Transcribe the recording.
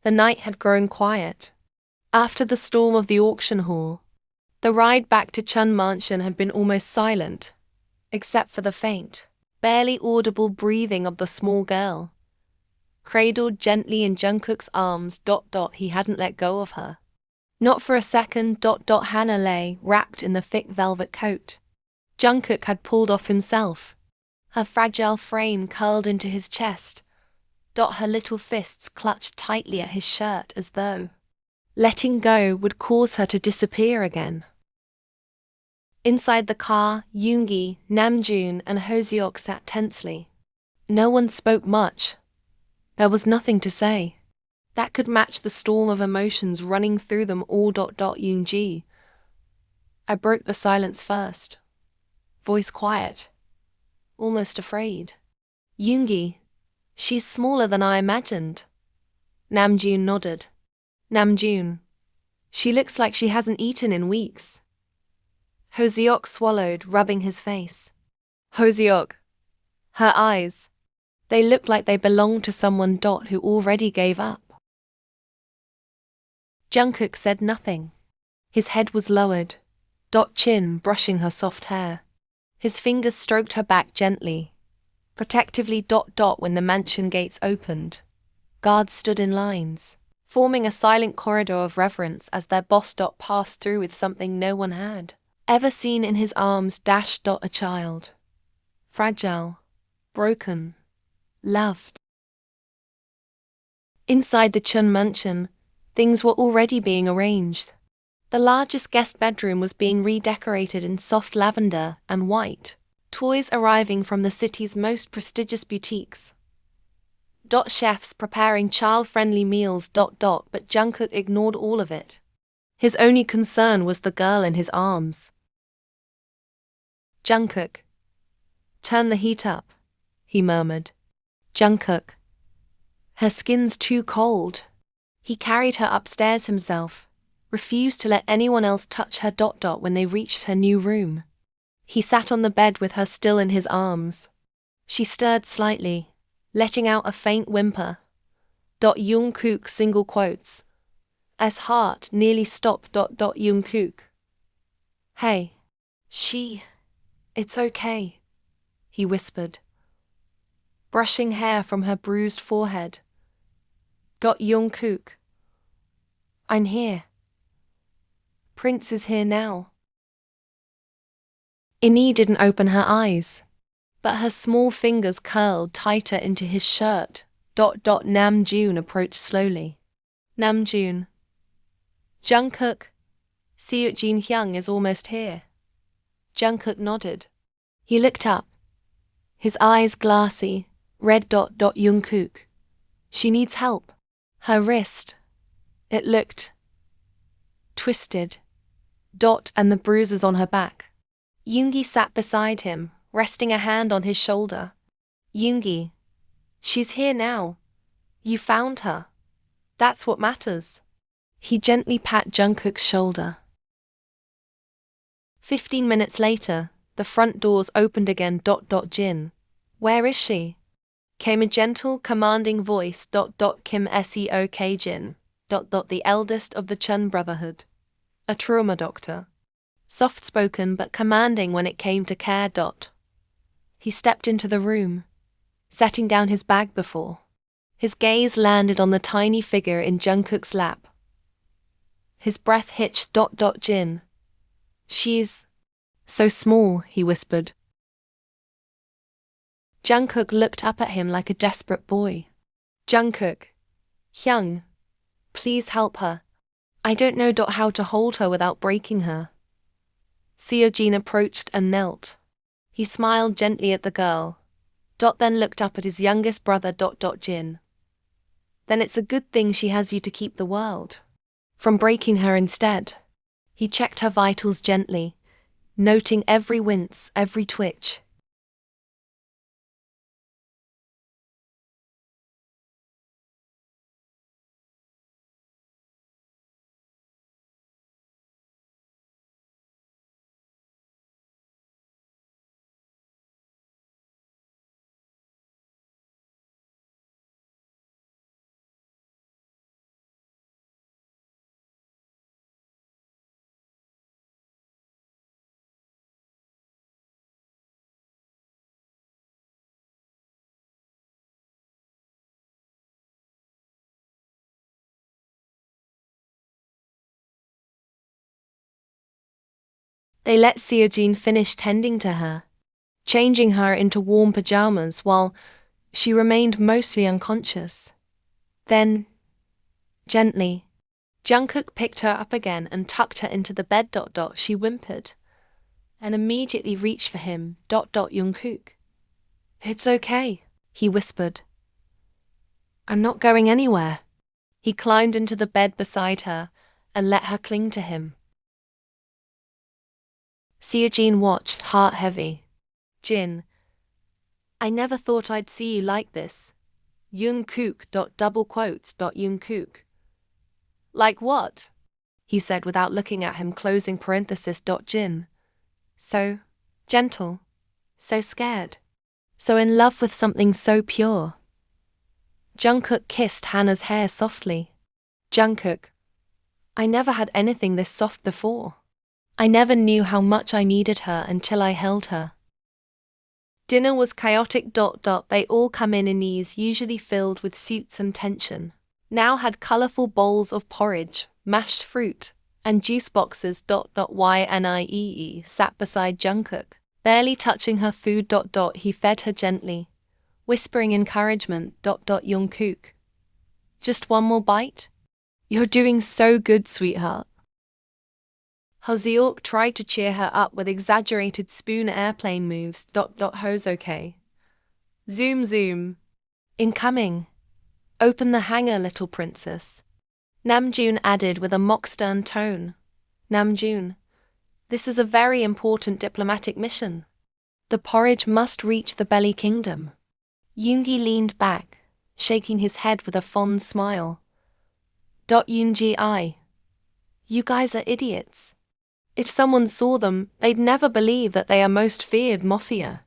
The night had grown quiet. After the storm of the auction hall, the ride back to Chun Mansion had been almost silent, except for the faint, barely audible breathing of the small girl. Cradled gently in Jungkook's arms. He hadn't let go of her. Not for a second. Hannah lay, wrapped in the thick velvet coat Jungkook had pulled off himself. Her fragile frame curled into his chest. Her little fists clutched tightly at his shirt as though letting go would cause her to disappear again. Inside the car, Yoongi, Namjoon, and Hoseok sat tensely. No one spoke much. There was nothing to say that could match the storm of emotions running through them all. Yoongi. I broke the silence first. Voice quiet. Almost afraid. Yoongi. She's smaller than I imagined. Namjoon nodded. Namjoon. She looks like she hasn't eaten in weeks. Hoseok swallowed, rubbing his face. Hoseok. Her eyes. They looked like they belonged to someone. Who already gave up. Jungkook said nothing. His head was lowered. Chin brushing her soft hair. His fingers stroked her back gently. Protectively. When the mansion gates opened, guards stood in lines, forming a silent corridor of reverence as their boss. Passed through with something no one had ever seen in his arms. A child. Fragile. Broken. Loved. Inside the Chun mansion, things were already being arranged. The largest guest bedroom was being redecorated in soft lavender and white, toys arriving from the city's most prestigious boutiques. Chefs preparing child-friendly meals. But Jungkook ignored all of it. His only concern was the girl in his arms. Jungkook. Turn the heat up, he murmured. Jungkook. Her skin's too cold. He carried her upstairs himself, refused to let anyone else touch her. When they reached her new room, he sat on the bed with her still in his arms. She stirred slightly, letting out a faint whimper. Jungkook single quotes. As heart nearly stopped. Jungkook. Hey. It's okay, he whispered, brushing hair from her bruised forehead. Jungkook. I'm here. Prince is here now. Innie didn't open her eyes, but her small fingers curled tighter into his shirt. Namjoon approached slowly. Namjoon. Jungkook. Seokjin Hyung is almost here. Jungkook nodded. He looked up, his eyes glassy, red. Jungkook. She needs help. Her wrist. It looked twisted. And the bruises on her back. Yoongi sat beside him, resting a hand on his shoulder. Yoongi. She's here now. You found her. That's what matters. He gently pat Jungkook's shoulder. 15 minutes later, the front doors opened again. Jin. Where is she? Came a gentle, commanding voice. Kim Seok Jin. The eldest of the Chun Brotherhood. A trauma doctor. Soft-spoken but commanding when it came to care. He stepped into the room, setting down his bag before. His gaze landed on the tiny figure in Jungkook's lap. His breath hitched. Jin. She's so small, he whispered. Jungkook looked up at him like a desperate boy. Jungkook. Hyung. Please help her. I don't know. How to hold her without breaking her. Seokjin approached and knelt. He smiled gently at the girl. Then looked up at his youngest brother. Jin. Then it's a good thing she has you to keep the world from breaking her instead. He checked her vitals gently, noting every wince, every twitch. They let Seojin finish tending to her, changing her into warm pajamas while she remained mostly unconscious. Then, gently, Jungkook picked her up again and tucked her into the bed. She whimpered, and immediately reached for him. Jungkook. It's okay, he whispered. I'm not going anywhere. He climbed into the bed beside her and let her cling to him. Seojin watched, heart heavy. Jin, I never thought I'd see you like this. Jungkook. Jungkook. Like what? He said without looking at him. Jin. So gentle, so scared, so in love with something so pure. Jungkook kissed Hannah's hair softly. Jungkook, I never had anything this soft before. I never knew how much I needed her until I held her. Dinner was chaotic. They all come in ease, usually filled with suits and tension. Now had colorful bowls of porridge, mashed fruit, and juice boxes. Yniee sat beside Jungkook, barely touching her food. He fed her gently, whispering encouragement. Jungkook, just one more bite? You're doing so good, sweetheart. Hoseok tried to cheer her up with exaggerated spoon airplane moves. Ho's okay. Zoom zoom. Incoming. Open the hangar, little princess. Namjoon added with a mock-stern tone. Namjoon, this is a very important diplomatic mission. The porridge must reach the Belly Kingdom. Yoongi leaned back, shaking his head with a fond smile. Yoongi, you guys are idiots. If someone saw them, they'd never believe that they are most feared Mafia.